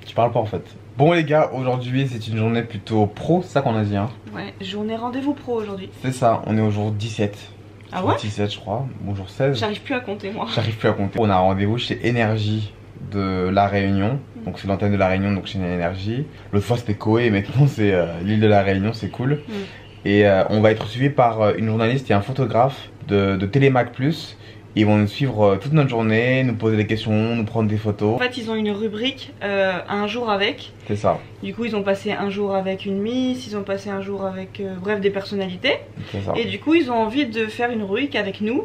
Tu parles pas en fait. Bon les gars, aujourd'hui c'est une journée plutôt pro, c'est ça qu'on a dit hein? Ouais, journée rendez-vous pro aujourd'hui. C'est ça, on est au jour 17. Ah ouais? 17 je crois, bonjour 16. J'arrive plus à compter moi. J'arrive plus à compter. On a un rendez-vous chez Énergie de La Réunion. Donc c'est l'antenne de La Réunion, donc chez Énergie. L'autre fois c'était Koé et maintenant c'est l'île de La Réunion, c'est cool. Et on va être suivi par une journaliste et un photographe de Télémac Plus. Ils vont nous suivre toute notre journée, nous poser des questions, nous prendre des photos. En fait ils ont une rubrique un jour avec. C'est ça. Du coup ils ont passé un jour avec une Miss, ils ont passé un jour avec bref des personnalités. C'est ça. Et du coup ils ont envie de faire une rubrique avec nous.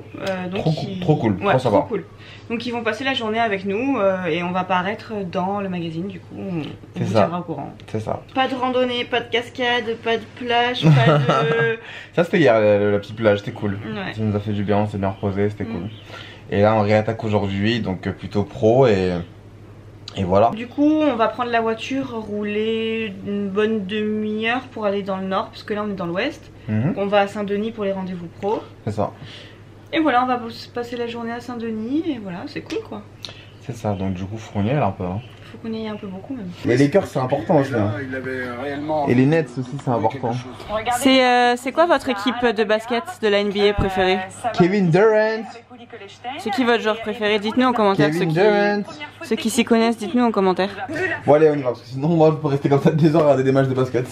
Donc trop cool, ouais, trop sympa. cool. Donc ils vont passer la journée avec nous et on va apparaître dans le magazine. Du coup on vous tiendra au courant. C'est ça. Pas de randonnée, pas de cascade, pas de plage, pas de... Ça c'était hier la petite plage, c'était cool. Ouais. Ça nous a fait du bien, on s'est bien reposé, c'était cool. Et là on réattaque aujourd'hui, donc plutôt pro et voilà. Du coup on va prendre la voiture, rouler une bonne demi-heure pour aller dans le nord, parce que là on est dans l'ouest. On va à Saint-Denis pour les rendez-vous pro. C'est ça. Et voilà, on va passer la journée à Saint-Denis et voilà, c'est cool quoi. C'est ça, donc du coup faut qu'on y aille un peu. Hein. Faut qu'on y aille un peu beaucoup même. Mais les cœurs c'est important aussi. Hein. Et les nets aussi c'est important. C'est quoi votre équipe de basket de la NBA préférée? Kevin Durant. C'est qui votre joueur préféré? Dites-nous en commentaire. Ceux qui s'y connaissent, dites-nous en commentaire. Bon allez on y va, parce que sinon moi je peux rester comme ça des heures à regarder des matchs de basket.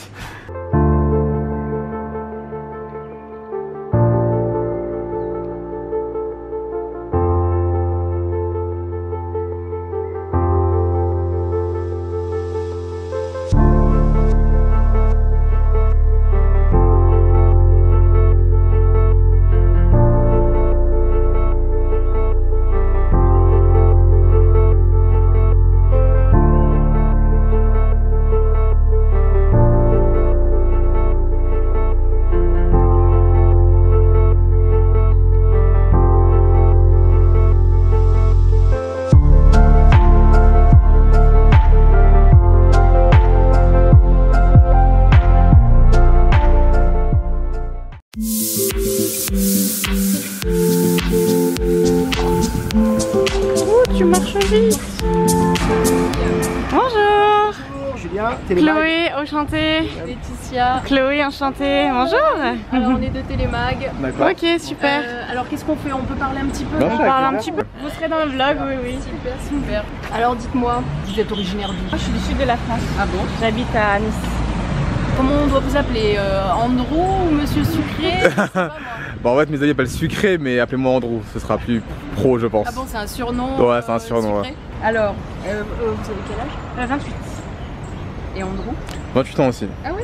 Tu marches vite. Bonjour. Julien, Chloé, enchantée. Laetitia. Chloé, enchantée. Bonjour. Alors on est de Télémag. D'accord. Ok, super. Alors qu'est-ce qu'on fait? On peut parler un petit peu? Bien On sûr, parle avec un petit peu. Vous serez dans le vlog, oui, oui. Super, super. Alors dites-moi, vous êtes originaire d'où? Je suis du sud de la France. Ah bon? J'habite à Nice. Comment on doit vous appeler? Andrew ou Monsieur Sucré? Je sais pas, moi. Bon en fait mes amis appellent Sucré mais appelez-moi Andrew, ce sera plus pro je pense. Ah bon, c'est un surnom? Ouais c'est un surnom sucré. Ouais. Alors, vous avez quel âge? 28. Et Andrew? 28 ans aussi. Ah oui?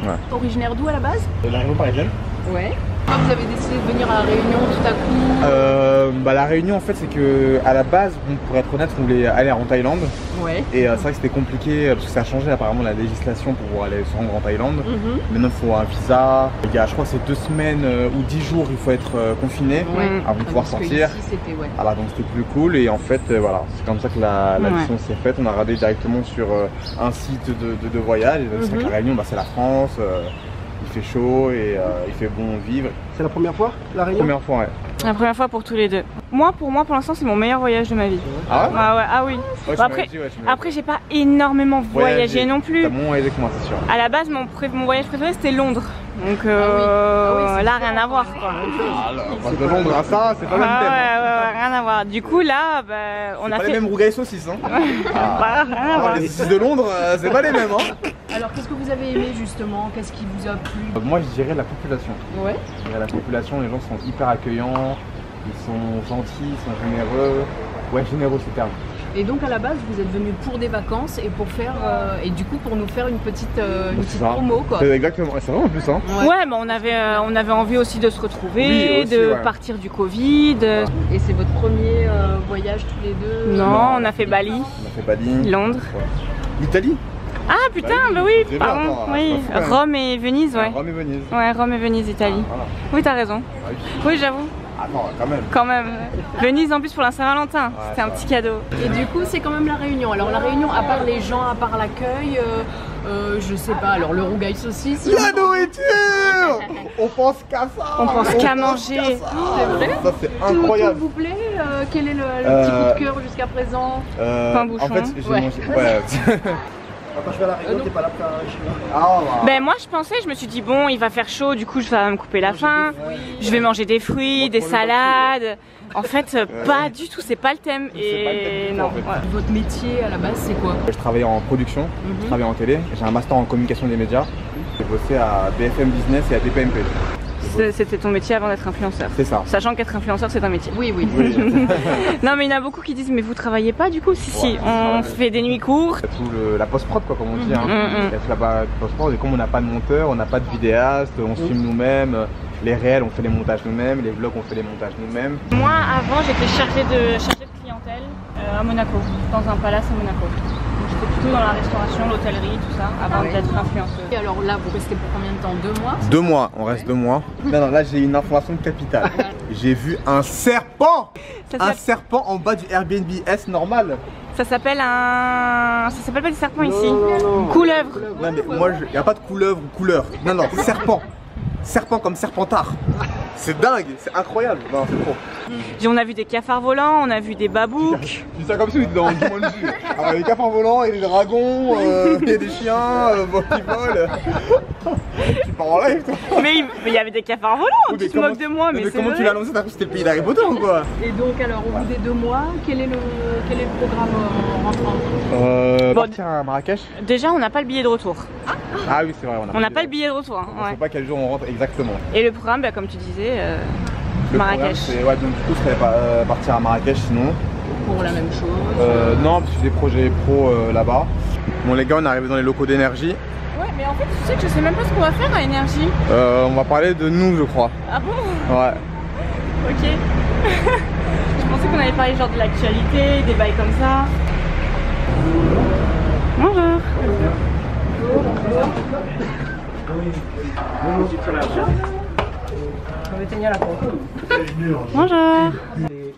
Ouais. Originaire d'où à la base? De la Réunion parisienne. Ouais. Pourquoi vous avez décidé de venir à La Réunion tout à coup? La Réunion en fait c'est que à la base, bon, pour être honnête on voulait aller en Thaïlande. Ouais. Et c'est vrai que c'était compliqué parce que ça a changé apparemment la législation pour pouvoir aller se rendre en Thaïlande. Maintenant il faut un visa. Il y a je crois que c'est 2 semaines ou 10 jours il faut être confiné avant de pouvoir sortir. Voilà donc c'était plus cool et en fait voilà c'est comme ça que la mission s'est faite. On a regardé directement sur un site de voyage. C'est vrai que la Réunion bah, c'est la France. Il fait chaud et il fait bon vivre. C'est la première fois, La Réunion? Première fois ouais. La première fois pour tous les deux. Pour moi pour l'instant c'est mon meilleur voyage de ma vie. Ah ouais? Ah oui. Ouais, Bah, après j'ai pas énormément voyagé non plus. T'as moins voyagé que moi c'est sûr. À la base mon voyage préféré c'était Londres. Donc là rien à voir quoi. De Londres à ça c'est pas le même thème. Ouais, rien à voir. Du coup là on a pas fait... les mêmes rougailles saucisses hein. Rien à voir. Les saucisses de Londres c'est pas les mêmes hein. Alors qu'est-ce que vous avez aimé justement? Qu'est-ce qui vous a plu? Moi je dirais la population. Ouais. Je dirais la population, les gens sont hyper accueillants, ils sont gentils, ils sont généreux. Ouais généreux c'est le terme. Et donc à la base vous êtes venu pour des vacances et pour faire et du coup pour nous faire une petite promo quoi. Exactement, c'est vrai en plus hein. Ouais bah on avait envie aussi de se retrouver, de partir du Covid. Et c'est votre premier voyage tous les deux? Non, on a fait Bali. On a fait Bali. Londres. Ouais. L'Italie? Ah putain, bah oui, pardon. Oui. Rome et Venise, ouais. Rome et Venise. Ouais, Rome et Venise, Italie. Voilà. Oui, t'as raison. Oui, j'avoue. Attends, quand même. Quand même. Venise en plus pour la Saint-Valentin. C'était un petit cadeau. Et du coup, c'est quand même La Réunion. Alors La Réunion, à part les gens, à part l'accueil, Je sais pas, alors le rougail saucisse. La nourriture. On pense qu'à ça. On pense qu'à manger. C'est vrai. Ça c'est incroyable. Tout vous plaît quel est le petit coup de cœur jusqu'à présent? Pain bouchon. En fait, j'ai Ouais. mangé. Ouais. Quand je vais à la Réunion, t'es pas là pour faire un chinois. Ah, ouais. Ben moi je me suis dit bon il va faire chaud, du coup je vais me couper la faim, je vais manger des fruits, des salades. En fait pas du tout, c'est pas le thème. Et non. en fait. Ouais. Votre métier à la base c'est quoi? Je travaillais en production, je travaillais en télé, j'ai un master en communication des médias. J'ai bossé à BFM Business et à TPMP. C'était ton métier avant d'être influenceur. C'est ça. Sachant qu'être influenceur c'est un métier. Oui. Non mais il y en a beaucoup qui disent mais vous travaillez pas du coup? Si, on fait des nuits courtes. Il y a tout la post-prod quoi comme on dit. Hein. Il y a toute la post-prod et comme on n'a pas de monteur, on n'a pas de vidéaste, on se filme nous-mêmes. Les réels on fait les montages nous-mêmes, les vlogs on fait les montages nous-mêmes. Moi avant j'étais chargée de clientèle à Monaco, dans un palace à Monaco. J'étais plutôt dans la restauration, l'hôtellerie, tout ça, avant d'être influenceuse. Et alors là vous restez pour combien de temps? 2 mois? 2 mois, on reste 2 mois. Non, là j'ai une information capitale. J'ai vu un serpent! Un serpent en bas du Airbnb S normal. Ça s'appelle un... Ça s'appelle pas des serpents ici. Non. Couleuvre. Non mais moi, il n'y a pas de couleuvre ou couleur. Non, serpent. Serpent comme Serpentard. C'est dingue, c'est incroyable. Non, c'est trop. On a vu des cafards volants, on a vu des babouks. Je dis ça comme si on était dans Jumanji. Alors, il y a des cafards volants, il y a des dragons, il y a des chiens qui volent. Tu pars en live toi. Mais il y avait des cafards volants, Oui, tu te moques de moi, mais c'est comment vrai. tu l'as annoncé? T'as cru que c'était le pays d'Harry Potter ou quoi? Et donc alors au bout des 2 mois, quel est le programme en rentrant? Partir à Marrakech. Déjà on n'a pas le billet de retour. Ah oui c'est vrai, On n'a pas le billet de retour. Hein, On ouais. sait pas quel jour on rentre exactement. Et le programme, bah, comme tu disais, Le Marrakech. programme, c'est- ouais, donc du coup je serais partir à Marrakech sinon. Pour la même chose. Non parce que j'ai des projets pro là-bas. Bon les gars on est arrivé dans les locaux d'énergie. Ouais, mais en fait, tu sais que je sais même pas ce qu'on va faire à Énergie. On va parler de nous je crois. Ah bon? Ouais. Ok. Je pensais qu'on allait parler genre de l'actualité, des bails comme ça. Bonjour. Bonjour.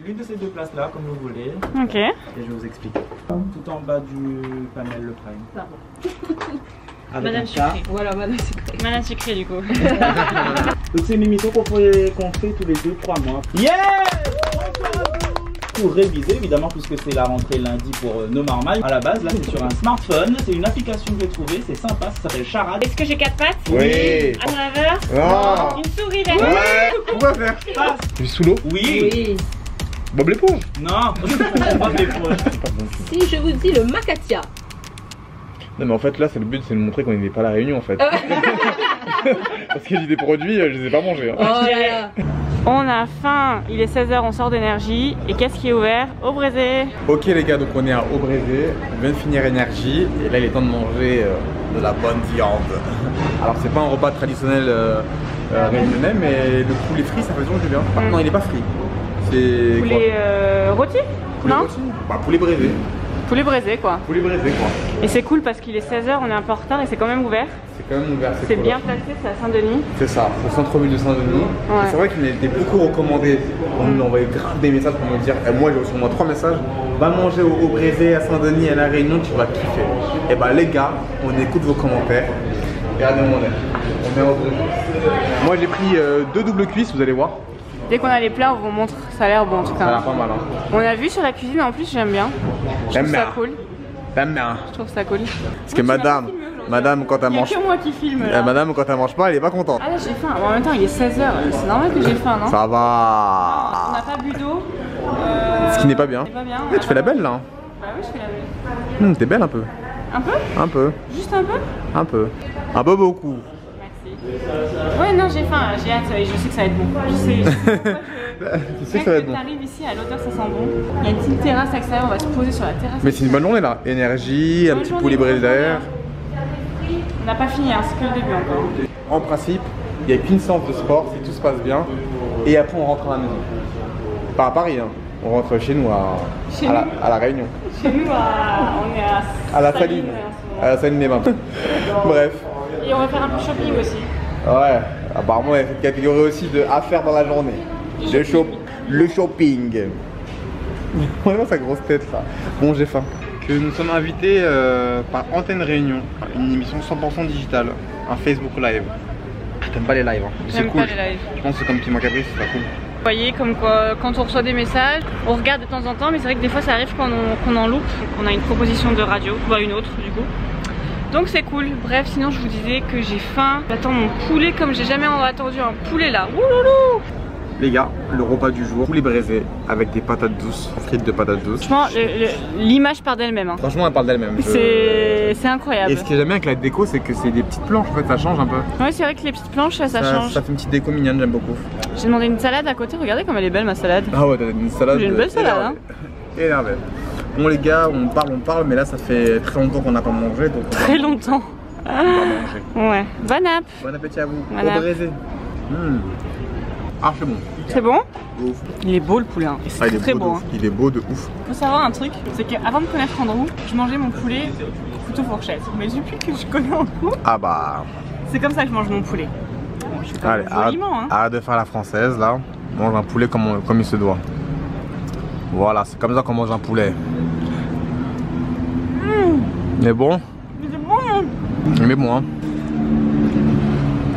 L'une de ces 2 places là, comme vous voulez, Ok. et je vais vous expliquer. Tout en bas du panel le prime. Avec Madame un chat. Sucré. Voilà, madame c'est Madame Sucré du coup. Donc c'est une émission qu'on fait tous les 2-3 mois. Yeah! Pour réviser évidemment puisque c'est la rentrée lundi pour nos normales. À la base là c'est sur un smartphone, c'est une application que j'ai trouvée, c'est sympa, ça s'appelle Charade. Est-ce que j'ai 4 pattes? Oui. Un laveur? Non. Une souris verte? Ouais. Pourquoi faire? Je suis sous l'eau. Oui. Bob l'éponge. Non. Bob l'éponge. Si je vous dis le Macatia. Non mais en fait là c'est le but, c'est de montrer qu'on n'est pas à la Réunion en fait. Parce que j'ai des produits, je les ai pas mangés. Hein. Oh là là. On a faim, il est 16h, on sort d'énergie. Et qu'est-ce qui est ouvert? Au Brésil. Ok les gars, donc on est à Aubrézé, on vient de finir énergie et là il est temps de manger de la bonne viande. Alors c'est pas un repas traditionnel réunionnais mais le poulet frit ça fait toujours du bien. Par contre non il est pas frit. C'est Poulet rôti? poulet Non? rôti. Bah poulet braisé. Poulet braisé quoi. Poulet braisé quoi. Et c'est cool parce qu'il est 16h, on est un peu en retard et c'est quand même ouvert. C'est quand même ouvert. C'est cool. bien placé, c'est à Saint-Denis. C'est ça, au centre-ville de Saint-Denis. Ouais. C'est vrai qu'il m'a été beaucoup recommandé. On nous envoyait grave des messages pour me dire, et moi j'ai reçu au moins 3 messages. Va manger au Brésil, à Saint-Denis, à La Réunion, tu vas kiffer. Et bah les gars, on écoute vos commentaires. Regardez où on est. On est au Brésil. Moi j'ai pris 2 doubles cuisses, vous allez voir. Dès qu'on a les plats, on vous montre, ça a l'air bon en tout Ça a l'air cas. pas mal. Hein. On a vu sur la cuisine en plus, j'aime bien. Je J'aime trouve ça bien. cool. J'aime bien. Je trouve ça cool. Parce que madame quand elle Il n'y a mange. que moi qui filme. Là. Madame quand elle mange pas, elle est pas contente. Ah là j'ai faim, en même temps il est 16h, c'est normal que j'ai faim non? Ça On va. n'a pas bu d'eau. Ce qui n'est pas bien. C'est pas bien. Tu fais la belle là. Hein. Bah oui je fais la belle. T'es belle un peu. Un peu? Un peu. Juste un peu? Un peu. Un peu beaucoup. Merci. Ouais non j'ai faim, j'ai hâte et je sais que ça va être bon. Je sais. Tu sais que ça va être bon. T'arrives ici à l'odeur ça sent bon. Il y a une petite terrasse extérieure, on va se poser sur la terrasse. Mais c'est une bonne journée là. Énergie, un Bonne petit journée, poulet braisé bonne derrière. On n'a pas fini, hein, c'est que le début encore. En principe, il n'y a qu'une séance de sport si tout se passe bien. Et après on rentre à la maison. Pas à Paris, hein. On rentre chez nous à la Réunion. Chez nous, on est À la Saline. À la Saline-les-Bains. Bref. Et on va faire un peu de shopping aussi. Ouais. Apparemment il y a cette catégorie aussi de affaires dans la journée. Le shopping. Vraiment sa grosse tête là. Bon j'ai faim. que nous sommes invités par Antenne Réunion, une émission 100% digitale, un Facebook Live. J'aime pas les lives, hein. C'est cool. Je pense que c'est comme Piment Caprice, c'est pas cool. Vous voyez, comme quoi, quand on reçoit des messages, on regarde de temps en temps, mais c'est vrai que des fois ça arrive qu'on en loupe, qu'on a une proposition de radio, ou une autre du coup. Donc c'est cool. Bref, sinon je vous disais que j'ai faim. J'attends mon poulet comme j'ai jamais attendu un poulet là. Ouloulou. Les gars, le repas du jour, poulet braisé avec des patates douces, frites de patates douces. Franchement, l'image part d'elle-même. Hein. Franchement, elle parle d'elle-même. C'est incroyable. Et ce qui est bien avec la déco, c'est que c'est des petites planches, en fait, ça change un peu. Ouais, c'est vrai que les petites planches, ça change. Ça fait une petite déco mignonne, j'aime beaucoup. J'ai demandé une salade à côté, regardez comme elle est belle ma salade. Ah ouais, t'as une salade. J'ai une belle salade, hein. Énervé. Bon les gars, on parle, mais là ça fait très longtemps qu'on n'a pas mangé. Donc très longtemps. On va manger. Ouais, bon app. Bon appétit à vous. Bon Au braisé. Ah, c'est bon. C'est bon? Ouf. Il est beau le poulet, hein. Et c'est très beau. Hein. Il est beau de ouf. Faut savoir un truc, c'est qu'avant de connaître Andrew, je mangeais mon poulet couteau fourchette. Mais depuis que je connais Andrew, ah bah, c'est comme ça que je mange mon poulet. Bon, je suis pas allez, joliment, hein. Arrête de faire la française là. Mange un poulet comme il se doit. Voilà, c'est comme ça qu'on mange un poulet. Il est bon? Il est bon. Il est bon, hein.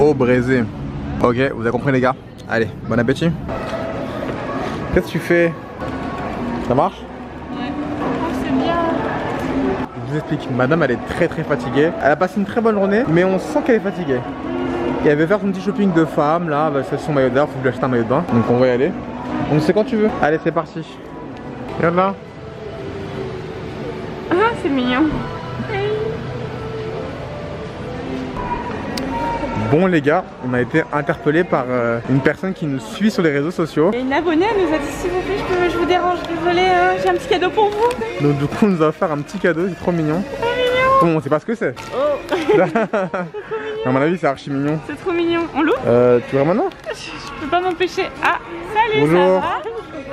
Au braisé. Ok, vous avez compris les gars? Allez, bon appétit. Qu'est-ce que tu fais? Ça marche? Ouais, c'est bien. Je vous explique, madame elle est très fatiguée. Elle a passé une très bonne journée, mais on sent qu'elle est fatiguée. Et elle veut faire son petit shopping de femme là, elle va chercher son maillot de bain, faut lui acheter un maillot de bain. Donc on va y aller. Donc c'est quand tu veux. Allez, c'est parti. Regarde là. Ah, c'est mignon. Bon les gars, on a été interpellé par une personne qui nous suit sur les réseaux sociaux. Et une abonnée elle nous a dit s'il vous plaît je vous dérange, désolé, j'ai un petit cadeau pour vous. Donc du coup on nous a offert un petit cadeau, c'est trop mignon. C'est trop mignon. Bon, on sait pas ce que c'est. Oh. À mon avis c'est archi mignon. C'est trop mignon. On l'ouvre? Tu veux maintenant? Je peux pas m'empêcher. Ah, salut. Bonjour. Ça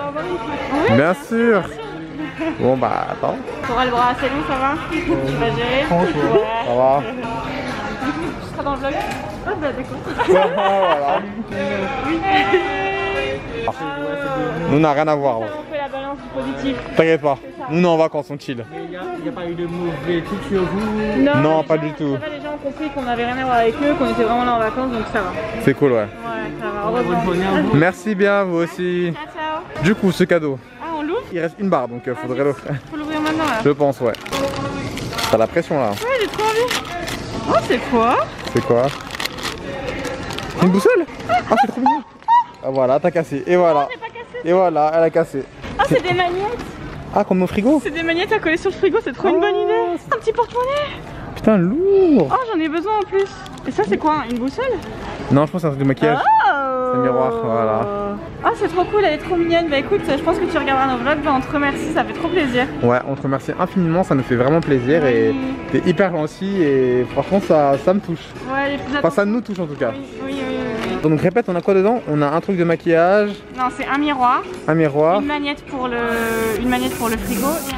va? Oui, bien sûr. Bon bah attends. T'auras le bras assez long, ça va? Tu vas gérer? Ouais. Ça va. Tu seras dans le vlog? Ah bah d'accord. Voilà. Nous on n'a rien à voir. On fait la balance du positif. T'inquiète pas, nous on est en vacances, on chill. Il n'y a pas eu de mauvais trucs sur vous? Non, pas du tout. Ça va, les gens ont compris qu'on avait rien à voir avec eux, qu'on était vraiment là en vacances, donc ça va. C'est cool, ouais. Ouais, ça va, heureusement. Merci bien, vous aussi. Ciao, ciao. Du coup, ce cadeau, Ah, on l'ouvre? il reste une barre, donc faudrait l'offrir. Faut l'ouvrir maintenant là. Je pense, ouais. T'as la pression là. Ouais, j'ai trop envie. Oh, c'est quoi? C'est quoi? Une boussole? Ah, c'est trop mignon. Ah, voilà, t'as cassé. Et voilà. J'ai pas cassé. Et voilà, elle a cassé. Ah, c'est des magnettes. Ah, comme au frigo? C'est des magnettes à coller sur le frigo, c'est trop une bonne idée. Un petit porte-monnaie. Putain, lourd. Oh, j'en ai besoin en plus. Et ça, c'est quoi? Une boussole? Non, je pense que c'est un truc de maquillage. Oh. C'est un miroir, voilà. Ah, c'est trop cool, elle est trop mignonne. Bah écoute, je pense que tu regarderas nos vlogs, bah, on te remercie, ça fait trop plaisir. Ouais, on te remercie infiniment, ça nous fait vraiment plaisir et t'es hyper gentil et franchement ça me touche. Ouais, les plus Enfin, ça nous touche en tout cas. Oui. Donc répète, on a quoi dedans? On a un truc de maquillage. Non, c'est un miroir. Un miroir. Une magnette pour le frigo. Et